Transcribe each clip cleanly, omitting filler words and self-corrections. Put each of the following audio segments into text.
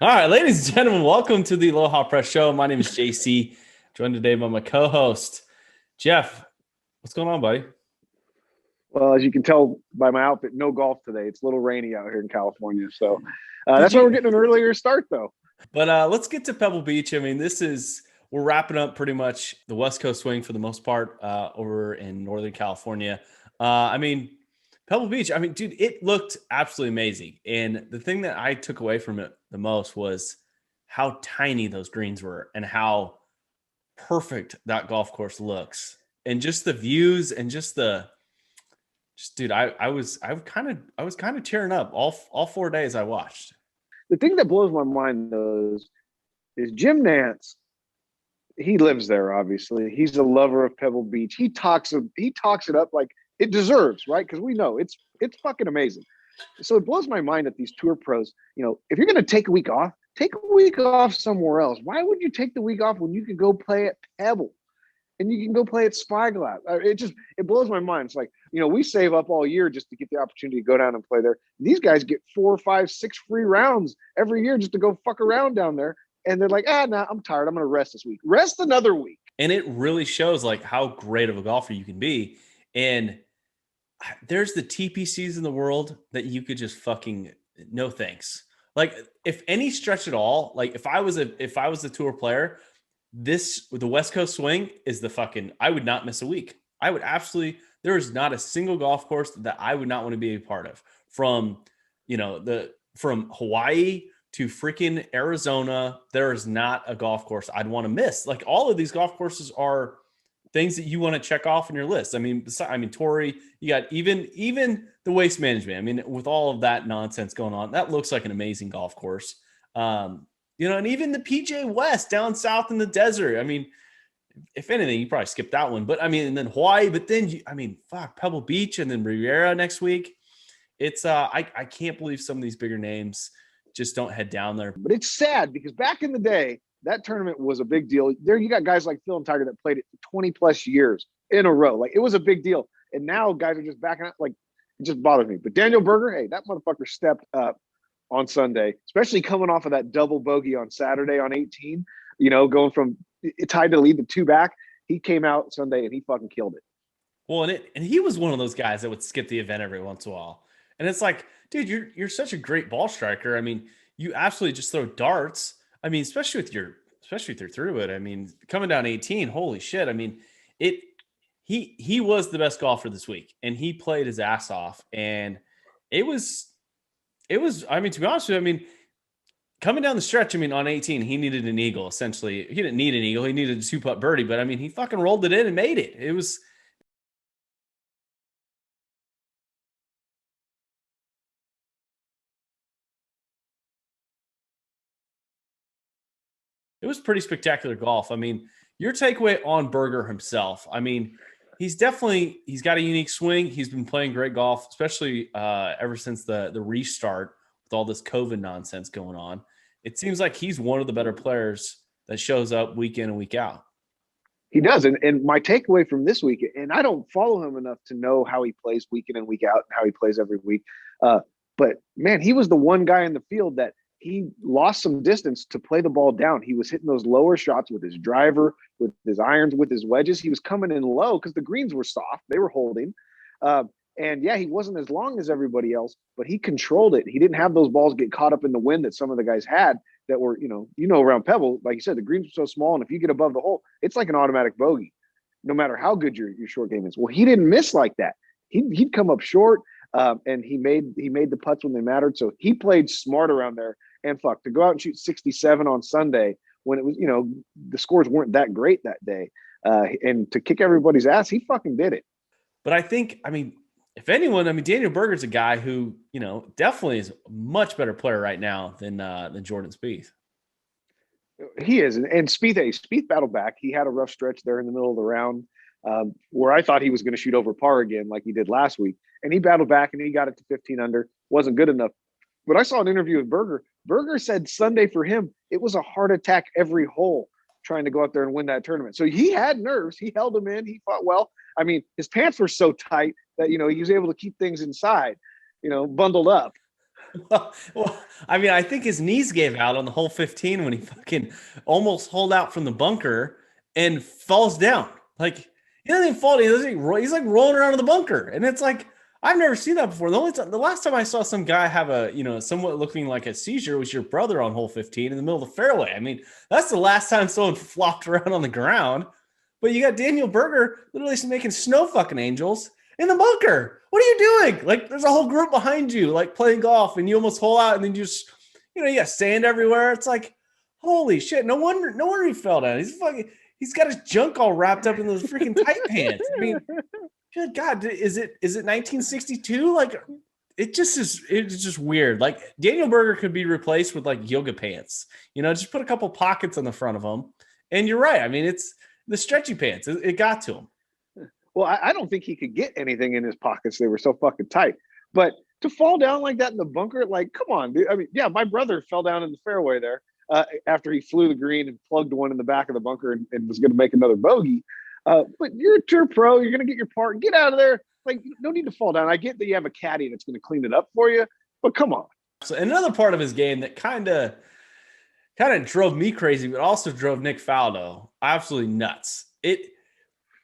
All right, ladies and gentlemen, welcome to the Aloha Press Show. My name is JC, joined today by my co-host, Jeff. What's going on, buddy? Well, as you can tell by my outfit, no golf today. It's a little rainy out here in California. So Did that's why we're you? getting an earlier start, though. But let's get to Pebble Beach. I mean, we're wrapping up pretty much the West Coast swing for the most part over in Northern California. I mean, Pebble Beach, I mean, dude, it looked absolutely amazing. And the thing that I took away from it the most was how tiny those greens were and how perfect that golf course looks. And just the views and just dude, I was kind of tearing up all 4 days I watched. The thing that blows my mind, though, is Jim Nance. He lives there, obviously. He's a lover of Pebble Beach. He talks it up like it deserves, right? Because we know it's fucking amazing. So it blows my mind that these tour pros, if you're going to take a week off somewhere else. Why would you take the week off when you could go play at Pebble and you can go play at Spyglass? It blows my mind. It's like, we save up all year just to get the opportunity to go down and play there. These guys get 4, 5, 6 free rounds every year just to go fuck around down there. And they're like, nah, I'm tired. I'm going to rest this week. Rest another week. And it really shows like how great of a golfer you can be. And there's the TPCs in the world that you could just fucking no thanks. Like if any stretch at all, like if I was a tour player, the West Coast swing is the fucking I would not miss a week. I would absolutely there is not a single golf course that I would not want to be a part of. From Hawaii to freaking Arizona, there is not a golf course I'd want to miss. Like all of these golf courses are things that you want to check off on your list. I mean, Torrey, you got even the Waste Management. I mean, with all of that nonsense going on, that looks like an amazing golf course. And even the PJ West down south in the desert. I mean, if anything, you probably skip that one. But I mean, and then Hawaii. But then fuck Pebble Beach and then Riviera next week. It's I can't believe some of these bigger names just don't head down there. But it's sad because back in the day, that tournament was a big deal. There you got guys like Phil and Tiger that played it for 20 plus years in a row. Like it was a big deal. And now guys are just backing out. Like it just bothers me. But Daniel Berger, hey, that motherfucker stepped up on Sunday, especially coming off of that double bogey on Saturday on 18, going from tied to lead the 2 back. He came out Sunday and he fucking killed it. Well, and he was one of those guys that would skip the event every once in a while. And it's like, dude, you're such a great ball striker. I mean, you absolutely just throw darts. I mean, especially if you're through it. I mean, coming down 18, holy shit. I mean, he was the best golfer this week and he played his ass off. And it was, I mean, to be honest with you, I mean, coming down the stretch, I mean, on 18, he needed an eagle, essentially. He didn't need an eagle. He needed a 2-putt birdie, but I mean, he fucking rolled it in and made it. It was pretty spectacular golf. I mean, your takeaway on Berger himself. I mean, he's got a unique swing. He's been playing great golf, especially ever since the restart with all this COVID nonsense going on. It seems like he's one of the better players that shows up week in and week out. He does. And my takeaway from this week, and I don't follow him enough to know how he plays week in and week out and how he plays every week. But man, he was the one guy in the field that he lost some distance to play the ball down. He was hitting those lower shots with his driver, with his irons, with his wedges. He was coming in low because the greens were soft. They were holding. And yeah, he wasn't as long as everybody else, but he controlled it. He didn't have those balls get caught up in the wind that some of the guys had that were, around Pebble. Like you said, the greens are so small. And if you get above the hole, it's like an automatic bogey, no matter how good your short game is. Well, he didn't miss like that. He'd come up short. And he made the putts when they mattered. So he played smart around there. And fuck, to go out and shoot 67 on Sunday when it was, the scores weren't that great that day, and to kick everybody's ass, he fucking did it. But I think, I mean, if anyone, I mean, Daniel Berger's a guy who, definitely is a much better player right now than Jordan Spieth. He is, and Spieth battled back. He had a rough stretch there in the middle of the round, where I thought he was going to shoot over par again, like he did last week, and he battled back and he got it to 15 under. Wasn't good enough. But I saw an interview with Berger. Berger said Sunday for him, it was a heart attack every hole trying to go out there and win that tournament. So he had nerves. He held them in. He fought well. I mean, his pants were so tight that, he was able to keep things inside, bundled up. Well, I mean, I think his knees gave out on the hole 15 when he fucking almost holed out from the bunker and falls down. Like he doesn't even fall. He's like rolling around in the bunker, and it's like I've never seen that before. The last time I saw some guy have a somewhat looking like a seizure was your brother on hole 15 in the middle of the fairway. I mean, that's the last time someone flopped around on the ground. But you got Daniel Berger literally making snow fucking angels in the bunker. What are you doing? Like, there's a whole group behind you, like playing golf, and you almost hole out, and then you just, you got sand everywhere. It's like, holy shit! No wonder he fell down. He's got his junk all wrapped up in those freaking tight pants. I mean, good God, is it 1962? Like, it's just weird. Like Daniel Berger could be replaced with like yoga pants. Just put a couple pockets on the front of them, and you're right. I mean, it's the stretchy pants. It got to him. Well, I don't think he could get anything in his pockets. They were so fucking tight. But to fall down like that in the bunker, like, come on, dude. I mean, yeah, my brother fell down in the fairway there after he flew the green and plugged one in the back of the bunker and was going to make another bogey. But you're a tour pro. You're going to get your part. Get out of there. Like, no need to fall down. I get that you have a caddy that's going to clean it up for you, but come on. So another part of his game that kind of drove me crazy, but also drove Nick Faldo absolutely nuts.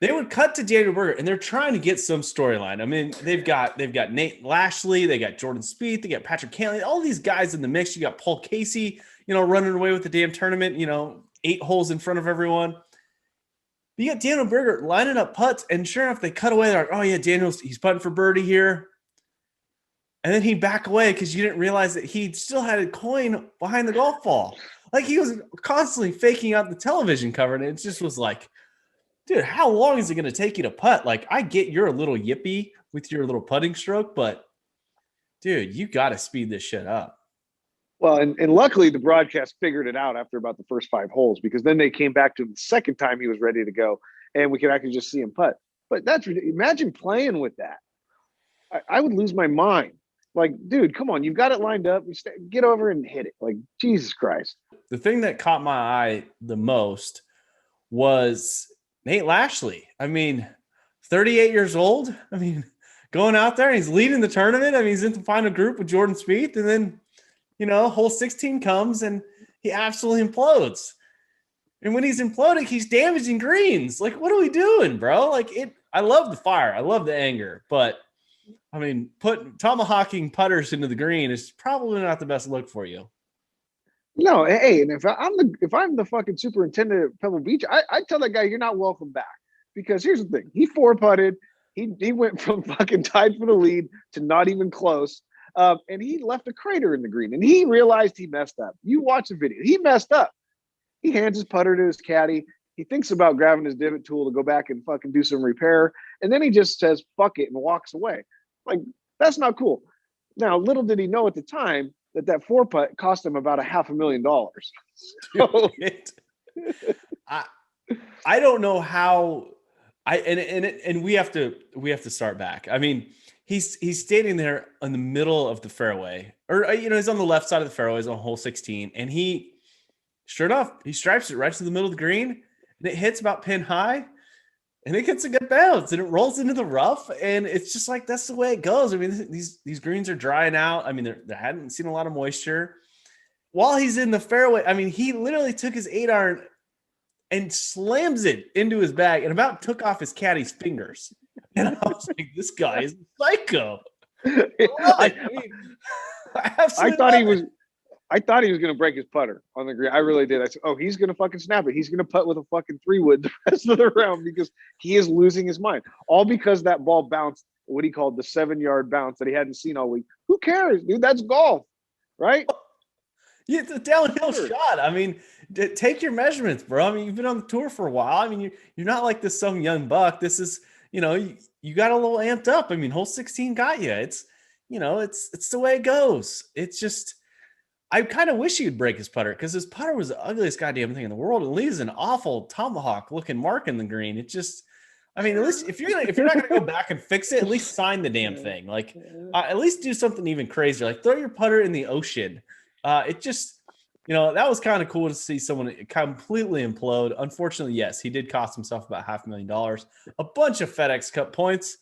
They would cut to Daniel Berger, and they're trying to get some storyline. I mean, they've got Nate Lashley, they got Jordan Spieth, they got Patrick Cantlay, all these guys in the mix. You got Paul Casey, running away with the damn tournament, 8 holes in front of everyone. But you got Daniel Berger lining up putts, and sure enough, they cut away. They're like, oh yeah, he's putting for birdie here. And then he'd back away because you didn't realize that he still had a coin behind the golf ball. Like he was constantly faking out the television cover, and it just was like, dude, how long is it going to take you to putt? Like, I get you're a little yippy with your little putting stroke, but dude, you got to speed this shit up. Well, and luckily the broadcast figured it out after about the first 5 holes, because then they came back to him the second time he was ready to go, and we could actually just see him putt. But imagine playing with that. I would lose my mind. Like, dude, come on, you've got it lined up. Get over and hit it. Like, Jesus Christ. The thing that caught my eye the most was Nate Lashley. I mean, 38 years old. I mean, going out there and he's leading the tournament. I mean, he's in the final group with Jordan Spieth, and then, hole 16 comes and he absolutely implodes. And when he's imploding, he's damaging greens. Like, what are we doing, bro? Like, I love the fire. I love the anger, but I mean, tomahawking putters into the green is probably not the best look for you. No, hey, and if I'm the fucking superintendent at Pebble Beach, I tell that guy you're not welcome back, because here's the thing: he 4-putted, he went from fucking tied for the lead to not even close, and he left a crater in the green, and he realized he messed up. You watch the video; he messed up. He hands his putter to his caddy. He thinks about grabbing his divot tool to go back and fucking do some repair, and then he just says "fuck it" and walks away. Like, that's not cool. Now, little did he know at the time that 4-putt cost him about $500,000. So, I don't know how and we have to start back. I mean, he's standing there in the middle of the fairway, or he's on the left side of the fairway, he's on hole 16, and sure enough, he stripes it right to the middle of the green, and it hits about pin high, and it gets a good bounce, and it rolls into the rough, and it's just like, that's the way it goes. I mean, these greens are drying out. I mean, they hadn't seen a lot of moisture. While he's in the fairway, I mean, he literally took his 8-iron and slams it into his bag and about took off his caddy's fingers. And I was like, this guy is psycho. I thought he was going to break his putter on the green. I really did. I said, oh, he's going to fucking snap it. He's going to putt with a fucking 3-wood the rest of the round, because he is losing his mind. All because that ball bounced, what he called the 7-yard bounce that he hadn't seen all week. Who cares, dude? That's golf, right? Yeah, it's a downhill shot. I mean, take your measurements, bro. I mean, you've been on the tour for a while. I mean, you're not like this some young buck. This is, you got a little amped up. I mean, hole 16 got you. It's, it's the way it goes. It's just, I kind of wish he'd break his putter, because his putter was the ugliest goddamn thing in the world. It leaves an awful tomahawk looking mark in the green. It just, I mean, at least if you're not gonna go back and fix it, at least sign the damn thing. Like, at least do something even crazier. Like, throw your putter in the ocean. It just, that was kind of cool to see someone completely implode. Unfortunately, yes, he did cost himself about $500,000, a bunch of FedEx Cup points.